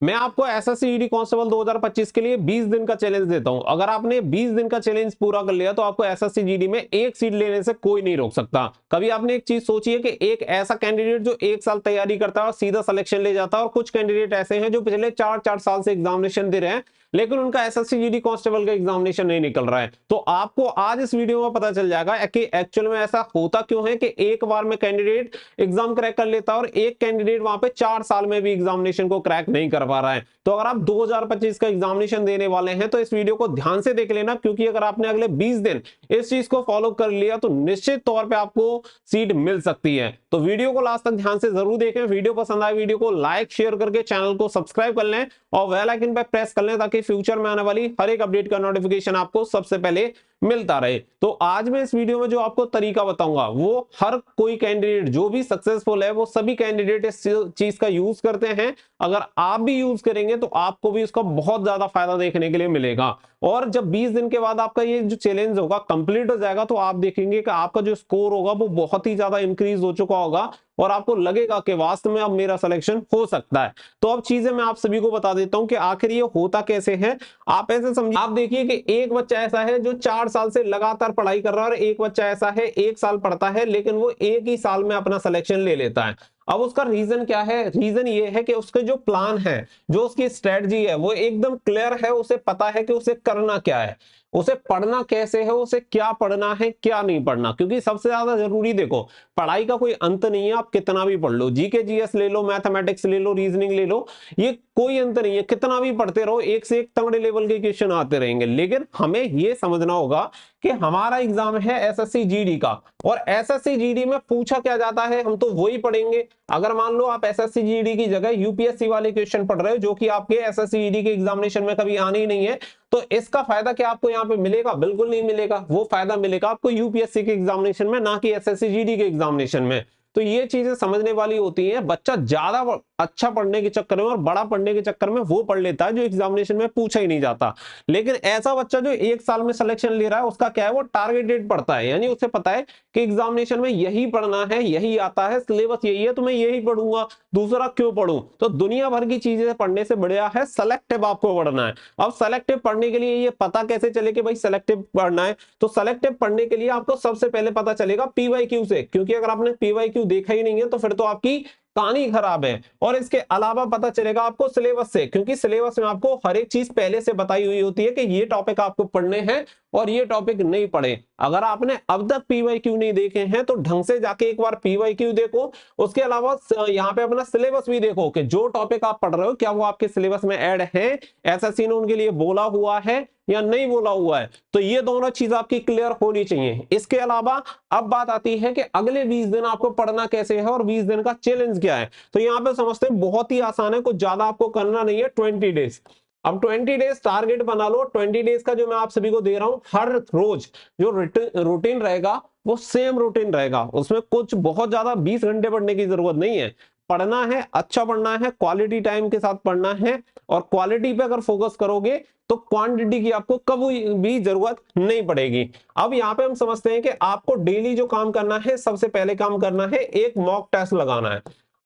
मैं आपको SSC GD constable 2025 के लिए 20 दिन का चैलेंज देता हूं। अगर आपने 20 दिन का चैलेंज पूरा कर लिया तो आपको एसएससी जीडी में एक सीट लेने से कोई नहीं रोक सकता। कभी आपने एक चीज सोची है कि एक ऐसा कैंडिडेट जो एक साल तैयारी करता है और सीधा सिलेक्शन ले जाता है, और कुछ कैंडिडेट ऐसे हैं जो पिछले 4-4 साल से एग्जामिनेशन दे रहे हैं लेकिन उनका एसएससी जीडी कांस्टेबल का एग्जामिनेशन नहीं निकल रहा है। तो आपको आज इस वीडियो में पता चल जाएगा कि एक्चुअल में ऐसा होता क्यों है कि एक बार में कैंडिडेट एग्जाम क्रैक कर लेता है और एक कैंडिडेट वहां पे 4 साल में भी एग्जामिनेशन को क्रैक नहीं कर पा रहा है। तो अगर आप 2025 का एग्जामिनेशन देने वाले हैं तो इस वीडियो को ध्यान से देख लेना, क्योंकि अगर आपने अगले 20 दिन इस चीज को फॉलो कर लिया तो निश्चित तौर पे आपको सीट मिल सकती है। तो वीडियो को लास्ट तक ध्यान से जरूर देखें। वीडियो पसंद आए वीडियो को लाइक शेयर करके चैनल को सब्सक्राइब कर लें और बेल आइकन पर प्रेस कर लें ताकि फ्यूचर में आने वाली हर एक अपडेट का नोटिफिकेशन आपको सबसे पहले मिलता रहे। तो आज मैं इस वीडियो में जो आपको तरीका बताऊंगा वो हर कोई कैंडिडेट जो भी सक्सेसफुल है वो सभी कैंडिडेट इस चीज का यूज करते हैं। अगर आप भी यूज करेंगे तो आपको भी उसका बहुत ज्यादा फायदा देखने के लिए मिलेगा। और जब 20 दिन के बाद आपका ये जो चैलेंज होगा कंप्लीट हो जाएगा तो आप देखेंगे कि आपका जो स्कोर होगा वो बहुत ही ज्यादा इंक्रीज हो चुका होगा और आपको लगेगा कि वास्तव में अब मेरा सिलेक्शन हो सकता है। तो अब चीजें मैं आप सभी को बता देता हूं कि आखिर ये होता कैसे है। आप ऐसे समझिए, आप देखिए कि एक बच्चा ऐसा है जो 4 साल से लगातार पढ़ाई कर रहा है और एक बच्चा ऐसा है 1 साल पढ़ता है लेकिन वो एक ही साल में अपना सिलेक्शन ले लेता है। अब उसका रीजन क्या है? रीजन ये है कि उसके जो प्लान है, जो उसकी स्ट्रेटजी है वो एकदम क्लियर है। उसे पता है कि उसे करना क्या है, उसे पढ़ना कैसे है, उसे क्या पढ़ना है क्या नहीं पढ़ना। क्योंकि सबसे ज्यादा जरूरी देखो, पढ़ाई का कोई अंत नहीं है। आप कितना भी पढ़ लो, जीके जीएस ले लो, मैथमेटिक्स ले लो, रीजनिंग ले लो, ये कोई अंत नहीं है। कितना भी पढ़ते रहो एक से एक तगड़े लेवल के क्वेश्चन आते रहेंगे। लेकिन हमें ये समझना होगा कि हमारा एग्जाम है एसएससी जीडी का, और एसएससी जीडी में पूछा क्या जाता है हम तो वही पढ़ेंगे। अगर मान लो आप एसएससी जीडी की जगह यूपीएससी वाले क्वेश्चन पढ़ रहे हो जो कि आपके एसएससी जीडी के एग्जामिनेशन में कभी आने ही नहीं है, तो इसका फायदा क्या आपको यहाँ पे मिलेगा? बिल्कुल नहीं मिलेगा। वो फायदा मिलेगा आपको यूपीएससी के एग्जामिनेशन में, ना कि एसएससी जीडी के एग्जामिनेशन में। तो ये चीजें समझने वाली होती है। बच्चा ज्यादा अच्छा पढ़ने के चक्कर में और बड़ा पढ़ने के चक्कर में वो पढ़ लेता है जो एग्जामिनेशन में पूछा ही नहीं जाता। लेकिन ऐसा बच्चा जो 1 साल में सिलेक्शन ले रहा है उसका क्या है, वो टारगेटेड पढ़ता है। यानी उसे पता है कि एग्जामिनेशन में यही पढ़ना है, यही आता है, सिलेबस यही है तो मैं यही पढ़ूंगा, दूसरा क्यों पढ़ूं। तो दुनिया भर की चीजें पढ़ने से बढ़िया है सेलेक्टिव आपको पढ़ना है। अब सेलेक्टिव पढ़ने के लिए ये पता कैसे चले कि भाई सेलेक्टिव पढ़ना है? तो सेलेक्टिव पढ़ने के लिए आपको सबसे पहले पता चलेगा पीवाईक्यू से, क्योंकि अगर आपने पीवाईक्यू देखा ही नहीं है तो फिर तो आपकी कहानी खराब है। और इसके अलावा पता चलेगा आपको सिलेबस से, क्योंकि सिलेबस में आपको हर एक चीज पहले से बताई हुई होती है कि ये टॉपिक आपको पढ़ने हैं और ये टॉपिक नहीं पढ़े। अगर आपने अब तक पीवाईक्यू नहीं देखे हैं तो ढंग से जाके एक बार पीवाईक्यू देखो। उसके अलावा यहाँ पे अपना सिलेबस भी देखो कि जो टॉपिक आप पढ़ रहे हो क्या वो आपके सिलेबस में ऐड है, एसएससी ने उनके लिए बोला हुआ है या नहीं बोला हुआ है। तो ये दोनों चीज आपकी क्लियर होनी चाहिए। इसके अलावा अब बात आती है कि अगले 20 दिन आपको पढ़ना कैसे है और 20 दिन का चैलेंज क्या है। तो यहाँ पे समझते हैं बहुत ही आसान है, कुछ ज्यादा आपको करना नहीं है। 20 डेज, अब 20 डेज टारगेट बना लो। 20 डेज का जो मैं आप सभी को दे रहा हूं, हर रोज जो रूटीन रहेगा वो सेम रूटीन रहेगा। उसमें कुछ बहुत ज्यादा 20 घंटे पढ़ने की जरूरत नहीं है। पढ़ना है, अच्छा पढ़ना है, क्वालिटी टाइम के साथ पढ़ना है, और क्वालिटी पे अगर फोकस करोगे तो क्वांटिटी की आपको कभी भी जरूरत नहीं पड़ेगी। अब यहाँ पे हम समझते हैं कि आपको डेली जो काम करना है, सबसे पहले काम करना है एक मॉक टेस्ट लगाना है।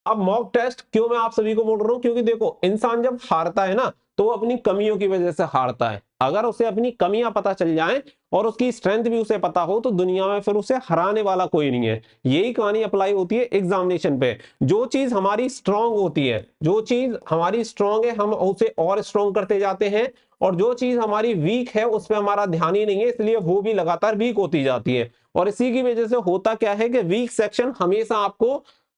अब मॉक टेस्ट क्यों मैं आप सभी को बोल रहा हूं, क्योंकि देखो इंसान जब हारता है ना तो वो अपनी कमियों की वजह से हारता है। अगर उसे अपनी कमियां पता चल जाएं और उसकी स्ट्रेंथ भी उसे पता हो तो दुनिया में फिर उसे हराने वाला कोई नहीं है। यही कहानी अप्लाई होती है एग्जामिनेशन पे। जो चीज हमारी स्ट्रांग होती है, जो चीज हमारी स्ट्रांग है हम उसे और स्ट्रांग करते जाते हैं, और जो चीज हमारी वीक है उस पर हमारा ध्यान ही नहीं है, इसलिए वो भी लगातार वीक होती जाती है। और इसी की वजह से होता क्या है कि वीक सेक्शन हमेशा आपको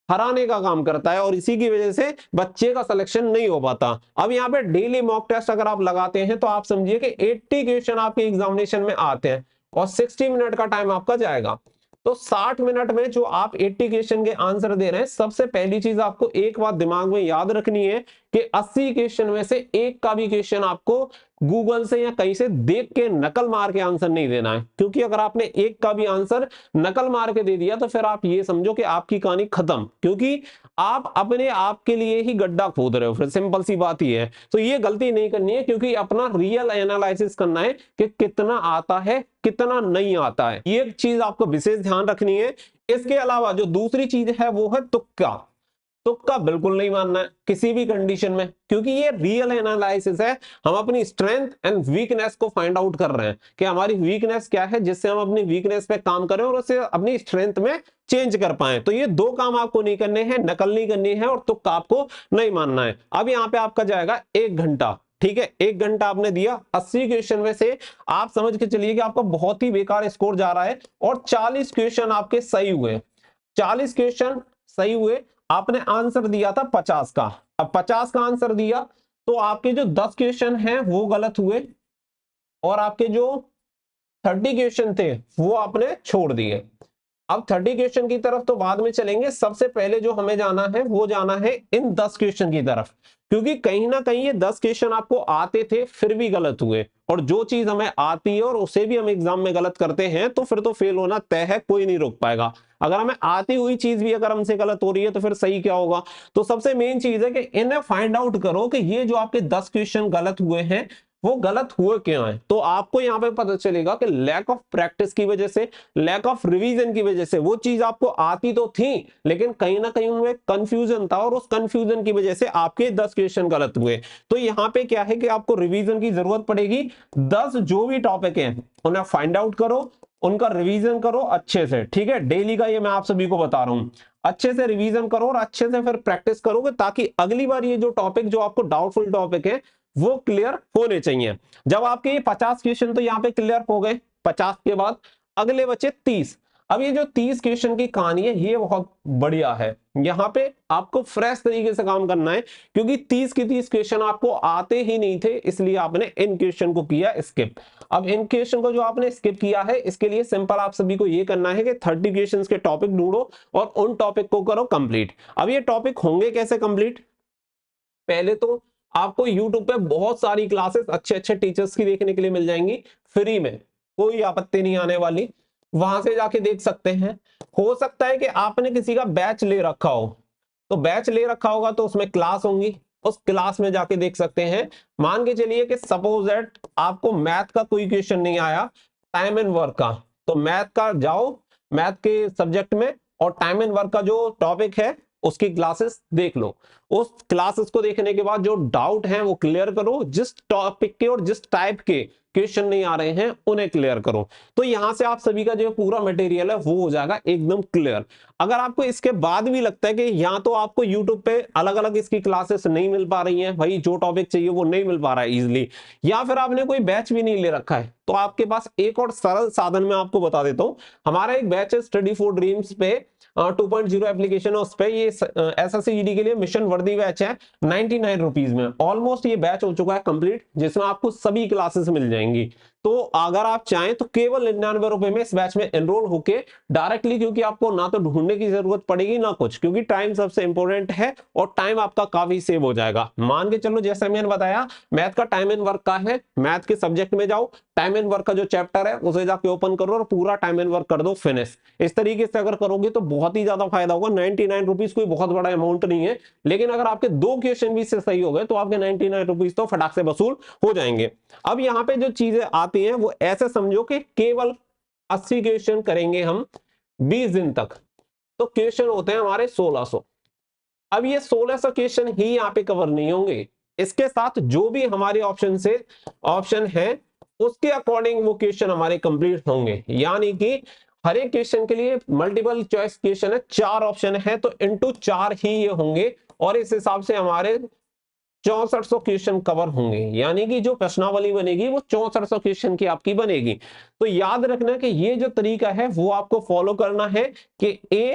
हराने का काम करता है, और इसी की वजह से बच्चे का सिलेक्शन नहीं हो पाता। अब यहाँ पे डेली मॉक टेस्ट अगर आप लगाते हैं तो आप समझिए कि 80 क्वेश्चन आपके एग्जामिनेशन में आते हैं और 60 मिनट का टाइम आपका जाएगा। तो 60 मिनट में जो आप 80 क्वेश्चन के आंसर दे रहे हैं, सबसे पहली चीज आपको एक बात दिमाग में याद रखनी है कि 80 क्वेश्चन में से एक का भी क्वेश्चन आपको गूगल से या कहीं से देख के नकल मार के आंसर नहीं देना है। क्योंकि अगर आपने एक का भी आंसर नकल मार के दे दिया तो फिर आप ये समझो कि आपकी कहानी खत्म, क्योंकि आप अपने आप के लिए ही गड्ढा खोद रहे हो। फिर सिंपल सी बात ही है। तो ये गलती नहीं करनी है, क्योंकि अपना रियल एनालिसिस करना है कि कितना आता है कितना नहीं आता है। ये चीज आपको विशेष ध्यान रखनी है। इसके अलावा जो दूसरी चीज है वो है तुक्का। तुक्का बिल्कुल नहीं मानना है किसी भी कंडीशन में, क्योंकि ये रियल एनालिसिस है। हम अपनी स्ट्रेंथ एंड वीकनेस को फाइंड आउट कर रहे हैं कि हमारी वीकनेस क्या है, जिससे हम अपनी वीकनेस पे काम करें और उसे अपनी स्ट्रेंथ में चेंज कर पाए। तो ये दो काम आपको नहीं करने हैं, नकल नहीं करनी है और तुक्का आपको नहीं मानना है। अब यहाँ पे आपका जाएगा 1 घंटा, ठीक है। 1 घंटा आपने दिया, 80 क्वेश्चन में से आप समझ के चलिए कि आपका बहुत ही बेकार स्कोर जा रहा है और 40 क्वेश्चन आपके सही हुए। 40 क्वेश्चन सही हुए, आपने आंसर दिया था 50 का। अब 50 का आंसर दिया तो आपके जो 10 क्वेश्चन हैं वो गलत हुए और आपके जो 30 क्वेश्चन थे वो आपने छोड़ दिए। अब 30 क्वेश्चन की तरफ तो बाद में चलेंगे, सबसे पहले जो हमें जाना है वो जाना है इन 10 क्वेश्चन की तरफ, क्योंकि कहीं ना कहीं ये 10 क्वेश्चन आपको आते थे फिर भी गलत हुए, और जो चीज हमें आती है और उसे भी हम एग्जाम में गलत करते हैं तो फिर तो फेल होना तय है, कोई नहीं रोक पाएगा। अगर हमें आती हुई चीज भी अगर हमसे गलत हो रही है तो फिर सही क्या होगा। तो सबसे मेन चीज है कि इन्हें फाइंड आउट करो कि ये जो आपके 10 क्वेश्चन गलत हुए हैं वो गलत हुए क्यों है। तो आपको यहाँ पे पता चलेगा कि लैक ऑफ प्रैक्टिस की वजह से, लैक ऑफ रिवीजन की वजह से, वो चीज आपको आती तो थी लेकिन कहीं ना कहीं उनमें कंफ्यूजन था और उस कंफ्यूजन की वजह से आपके 10 क्वेश्चन गलत हुए। तो यहाँ पे क्या है कि आपको रिवीजन की जरूरत पड़ेगी। 10 जो भी टॉपिक है उन्हें फाइंड आउट करो, उनका रिवीजन करो अच्छे से, ठीक है। डेली का ये मैं आप सभी को बता रहा हूं, अच्छे से रिवीजन करो और अच्छे से फिर प्रैक्टिस करोगे ताकि अगली बार ये जो टॉपिक जो आपको डाउटफुल टॉपिक है वो क्लियर होने चाहिए। जब आपके ये 50 क्वेश्चन तो यहाँ पे क्लियर हो गए, 50 के बाद अगले बचे 30। अब ये जो 30 क्वेश्चन की कहानी है ये बहुत बढ़िया है, यहाँ पे आपको फ्रेश तरीके से काम करना है क्योंकि 30 के 30 क्वेश्चन आपको आते ही नहीं थे, इसलिए आपने इन क्वेश्चन को किया स्किप। अब इन क्वेश्चन को जो आपने स्किप किया है इसके लिए सिंपल आप सभी को ये करना है कि 30 क्वेश्चन के टॉपिक ढूंढो और उन टॉपिक को करो कंप्लीट। अब ये टॉपिक होंगे कैसे कंप्लीट, पहले तो आपको YouTube पे बहुत सारी क्लासेस अच्छे अच्छे टीचर्स की देखने के लिए मिल जाएंगी फ्री में, कोई आपत्ति नहीं आने वाली, वहां से जाके देख सकते हैं। हो सकता है कि आपने किसी का बैच ले रखा हो, तो बैच ले रखा होगा तो उसमें क्लास होंगी, उस क्लास में जाके देख सकते हैं। मान के चलिए कि सपोज दैट आपको मैथ का कोई क्वेश्चन नहीं आया, टाइम एंड वर्क का, तो मैथ का जाओ, मैथ के सब्जेक्ट में और टाइम एंड वर्क का जो टॉपिक है उसकी क्लासेस देख लो। उस क्लासेस को देखने के बाद जो डाउट है वो क्लियर करो, जिस टॉपिक के और जिस टाइप के क्वेश्चन नहीं आ रहे हैं उन्हें क्लियर करो। तो यहां से आप सभी का जो पूरा मटेरियल है वो हो जाएगा एकदम क्लियर। अगर आपको इसके बाद भी लगता है कि या तो आपको यूट्यूब पे अलग अलग इसकी क्लासेस नहीं मिल पा रही हैं, भाई जो टॉपिक चाहिए वो नहीं मिल पा रहा है इजिली, या फिर आपने कोई बैच भी नहीं ले रखा है, तो आपके पास एक और सरल साधन मैं आपको बता देता हूं। हमारा एक बैच है स्टडी फॉर ड्रीम्स पे 2.0 एप्लीकेशन, उस पे ये SSC-GD के लिए मिशन वर्दी बैच है 99 रुपीज में। ऑलमोस्ट ये बैच हो चुका है कंप्लीट, जिसमें आपको सभी क्लासेस मिल जाएंगी। तो अगर आप चाहें तो केवल 99 रुपए में इस बैच में एनरोल होके डायरेक्टली, क्योंकि आपको ना तो ढूंढने की जरूरत पड़ेगी ना कुछ, क्योंकि टाइम सबसे इंपॉर्टेंट है और टाइम आपका काफी सेव हो जाएगा। मान के चलो जैसे मैंने बताया मैथ का टाइम एंड वर्क का है, मैथ के सब्जेक्ट में जाओ, टाइम एंड वर्क का जो चैप्टर है उसे जाके ओपन करो और पूरा टाइम एंड वर्क कर दो फिनिश। इस तरीके से अगर करोगे तो बहुत ही ज्यादा फायदा होगा। 99 रुपीज कोई बहुत बड़ा अमाउंट नहीं है, लेकिन अगर आपके 2 क्वेश्चन भी से सही हो गए तो आपके 99 रुपीज तो फटाक से वसूल हो जाएंगे। अब यहाँ पे जो चीजें आती हैं वो ऐसे समझो कि केवल 80 क्वेश्चन करेंगे हम 20 दिन तक, तो क्वेश्चन होते हैं हमारे 1600। अब ये 1600 क्वेश्चन ही यहाँ पे कवर नहीं होंगे, इसके साथ जो भी हमारे ऑप्शन है उसके अकॉर्डिंग वो क्वेश्चन हमारे कंप्लीट होंगे। यानी कि हर एक क्वेश्चन के लिए मल्टीपल चॉइस क्वेश्चन है, 4 ऑप्शन है तो इंटू 4 ही ये होंगे और इस हिसाब से हमारे 6400 क्वेश्चन कवर होंगे। यानी कि जो प्रश्नावली बनेगी वो 6400 क्वेश्चन की आपकी बनेगी। तो याद रखना कि ये जो तरीका है वो आपको फॉलो करना है कि A,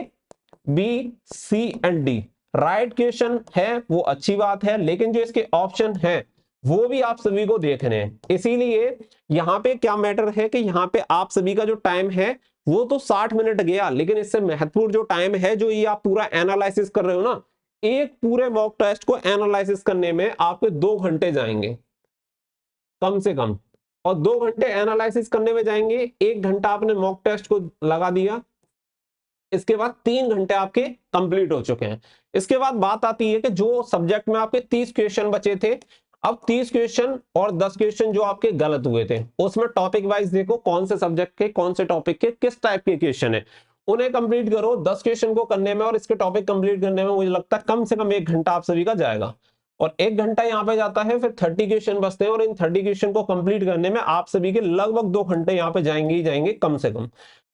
B, C and D right question है, वो अच्छी बात है, लेकिन जो इसके ऑप्शन है वो भी आप सभी को देखने हैं। इसीलिए यहाँ पे क्या मैटर है कि यहाँ पे आप सभी का जो टाइम है वो तो 60 मिनट गया, लेकिन इससे महत्वपूर्ण जो टाइम है जो ये आप पूरा एनालिसिस कर रहे हो ना, एक पूरे मॉक टेस्ट को एनालिसिस करने में आपके 2 घंटे जाएंगे कम से कम, और 2 घंटे एनालिसिस करने में जाएंगे, 1 घंटा आपने मॉक टेस्ट को लगा दिया, इसके बाद 3 घंटे आपके कंप्लीट हो चुके हैं। इसके बाद बात आती है कि जो सब्जेक्ट में आपके 30 क्वेश्चन बचे थे, अब 30 क्वेश्चन और 10 क्वेश्चन जो आपके गलत हुए थे उसमें टॉपिक वाइज देखो कौन से सब्जेक्ट के, कौन से टॉपिक के, किस टाइप के क्वेश्चन है, उन्हें कंप्लीट करो। 10 क्वेश्चन को करने में और इसके टॉपिक कंप्लीट करने में मुझे लगता है कम से कम 1 घंटा आप सभी का जाएगा, और 1 घंटा यहाँ पे जाता है, फिर 30 क्वेश्चन बचते हैं और इन 30 क्वेश्चन को कंप्लीट करने में आप सभी के लगभग 2 घंटे यहाँ पे जाएंगे ही जाएंगे कम से कम।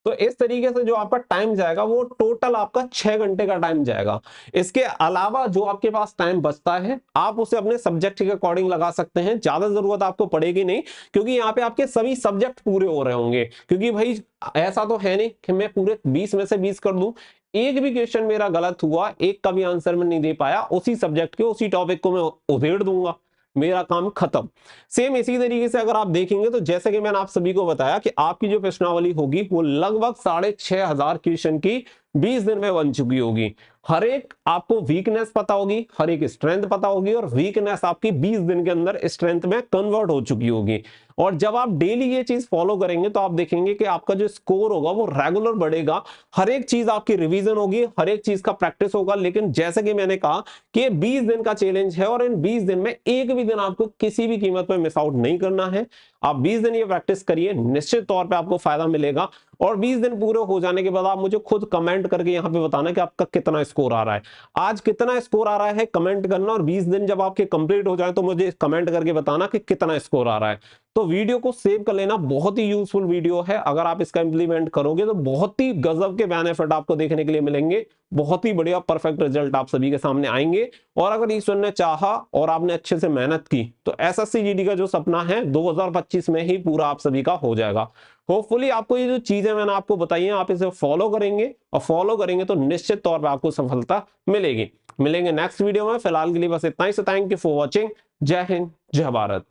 तो इस तरीके से जो आपका टाइम जाएगा वो टोटल आपका 6 घंटे का टाइम जाएगा। इसके अलावा जो आपके पास टाइम बचता है आप उसे अपने सब्जेक्ट के अकॉर्डिंग लगा सकते हैं, ज्यादा जरूरत आपको पड़ेगी नहीं, क्योंकि यहाँ पे आपके सभी सब्जेक्ट पूरे हो रहे होंगे। क्योंकि भाई ऐसा तो है नहीं कि मैं पूरे 20 में से 20 कर दूं, एक भी क्वेश्चन मेरा गलत हुआ, एक का भी आंसर मैं नहीं दे पाया, उसी सब्जेक्ट के उसी टॉपिक को मैं उधेड़ दूंगा, मेरा काम खत्म। सेम इसी तरीके से अगर आप देखेंगे तो जैसे कि मैंने आप सभी को बताया कि आपकी जो प्रश्नावली होगी वो लगभग 6,500 क्वेश्चन की 20 दिन में बन चुकी होगी। हर एक आपको वीकनेस पता होगी, हर एक स्ट्रेंथ पता होगी, और वीकनेस आपकी 20 दिन के अंदर स्ट्रेंथ में कन्वर्ट हो चुकी होगी। और जब आप डेली ये चीज फॉलो करेंगे तो आप देखेंगे कि आपका जो स्कोर होगा वो रेगुलर बढ़ेगा, हर एक चीज आपकी रिवीजन होगी, हर एक चीज का प्रैक्टिस होगा। लेकिन जैसे कि मैंने कहा कि 20 दिन का चैलेंज है और इन 20 दिन में एक भी दिन आपको किसी भी कीमत पर मिस आउट नहीं करना है। आप 20 दिन ये प्रैक्टिस करिए, निश्चित तौर पे आपको फायदा मिलेगा। और 20 दिन पूरे हो जाने के बाद आप मुझे खुद कमेंट करके यहाँ पे बताना कि आपका कितना स्कोर आ रहा है, आज कितना स्कोर आ रहा है कमेंट करना। और 20 दिन जब आपके कंप्लीट हो जाए तो मुझे कमेंट करके बताना कि कितना स्कोर आ रहा है। तो वीडियो को सेव कर लेना, बहुत ही यूजफुल वीडियो है, अगर आप इसका इंप्लीमेंट करोगे तो बहुत ही गजब के बेनिफिट आपको देखने के लिए मिलेंगे, बहुत ही बढ़िया परफेक्ट रिजल्ट आप सभी के सामने आएंगे। और अगर ईश्वर ने चाहा और आपने अच्छे से मेहनत की तो एसएससी जीडी का जो सपना है 2025 में ही पूरा आप सभी का हो जाएगा। होपफुली आपको ये जो चीजें मैंने आपको बताई हैं आप इसे फॉलो करेंगे, और फॉलो करेंगे तो निश्चित तौर पर आपको सफलता मिलेगी। मिलेंगे नेक्स्ट वीडियो में, फिलहाल के लिए बस इतना ही। से थैंक यू फॉर वॉचिंग। जय हिंद, जय भारत।